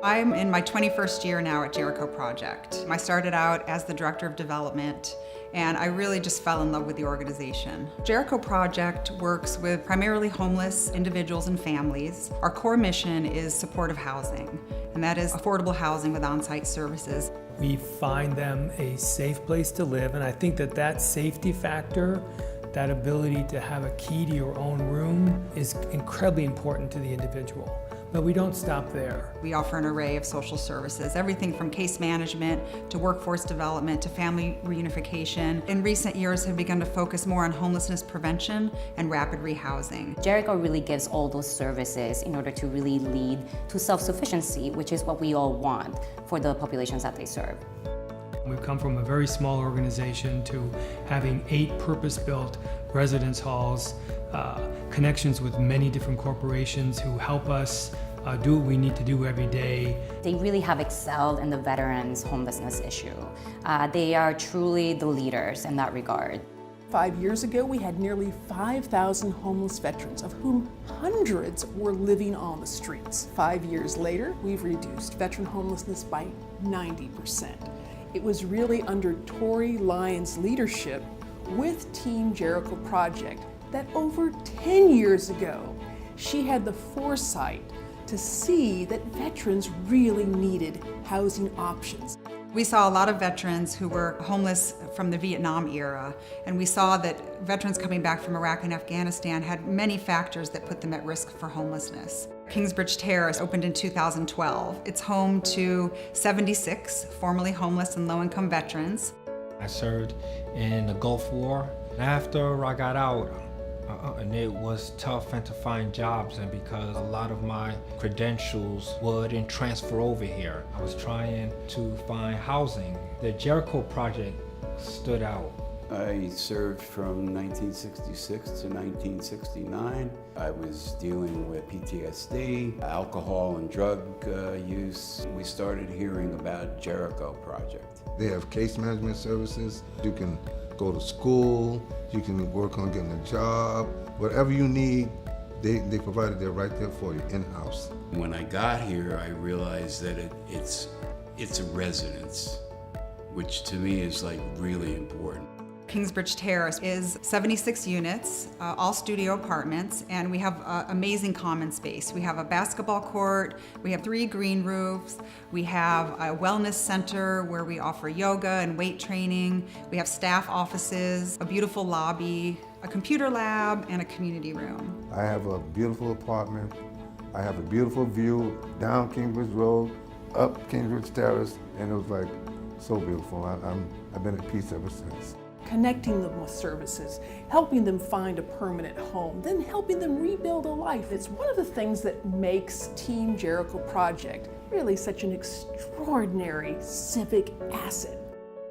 I'm in my 21st year now at Jericho Project. I started out as the Director of Development, and I really just fell in love with the organization. Jericho Project works with primarily homeless individuals and families. Our core mission is supportive housing, and that is affordable housing with on-site services. We find them a safe place to live, and I think that safety factor, that ability to have a key to your own room, is incredibly important to the individual. But we don't stop there. We offer an array of social services, everything from case management to workforce development to family reunification. In recent years, have begun to focus more on homelessness prevention and rapid rehousing. Jericho really gives all those services in order to really lead to self-sufficiency, which is what we all want for the populations that they serve. We've come from a very small organization to having 8 purpose-built residence halls, connections with many different corporations who help us do what we need to do every day. They really have excelled in the veterans' homelessness issue. They are truly the leaders in that regard. 5 years ago, we had nearly 5,000 homeless veterans, of whom hundreds were living on the streets. 5 years later, we've reduced veteran homelessness by 90%. It was really under Tori Lyons' leadership with Team Jericho Project that over 10 years ago, she had the foresight to see that veterans really needed housing options. We saw a lot of veterans who were homeless from the Vietnam era, and we saw that veterans coming back from Iraq and Afghanistan had many factors that put them at risk for homelessness. Kingsbridge Terrace opened in 2012. It's home to 76 formerly homeless and low-income veterans. I served in the Gulf War. After I got out, and it was tough and to find jobs, and because a lot of my credentials wouldn't transfer over here, I was trying to find housing. The Jericho Project stood out. I served from 1966 to 1969. I was dealing with PTSD, alcohol and drug use. We started hearing about Jericho Project. They have case management services. You can go to school, you can work on getting a job. Whatever you need, they provided it right there for you, in-house. When I got here, I realized that it's a residence, which to me is like really important. Kingsbridge Terrace is 76 units, all studio apartments, and we have amazing common space. We have a basketball court, we have 3 green roofs, we have a wellness center where we offer yoga and weight training, we have staff offices, a beautiful lobby, a computer lab, and a community room. I have a beautiful apartment. I have a beautiful view down Kingsbridge Road, up Kingsbridge Terrace, and it was like so beautiful. I've been at peace ever since. Connecting them with services, helping them find a permanent home, then helping them rebuild a life. It's one of the things that makes Team Jericho Project really such an extraordinary civic asset.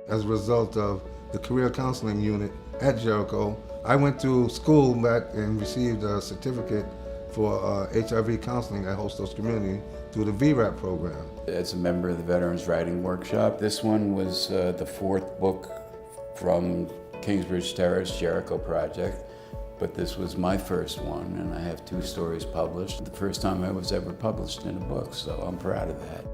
As a result of the career counseling unit at Jericho, I went to school back and received a certificate for HIV counseling at Hostos Community through the VRAP program. As a member of the Veterans Writing Workshop, this one was the 4th book from Kingsbridge Terrace Jericho Project, but this was my first one, and I have 2 stories published. The first time I was ever published in a book, so I'm proud of that.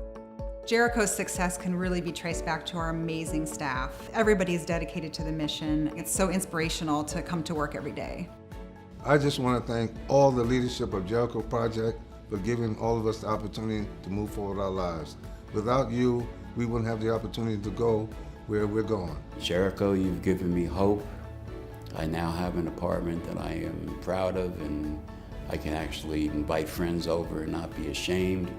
Jericho's success can really be traced back to our amazing staff. Everybody is dedicated to the mission. It's so inspirational to come to work every day. I just want to thank all the leadership of Jericho Project for giving all of us the opportunity to move forward our lives. Without you, we wouldn't have the opportunity to go where we're going. Jericho, you've given me hope. I now have an apartment that I am proud of, and I can actually invite friends over and not be ashamed,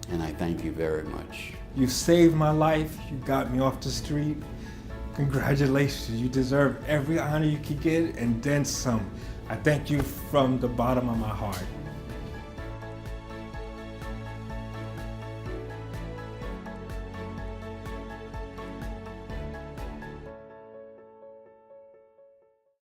and I thank you very much. You saved my life. You got me off the street. Congratulations. You deserve every honor you could get and then some. I thank you from the bottom of my heart.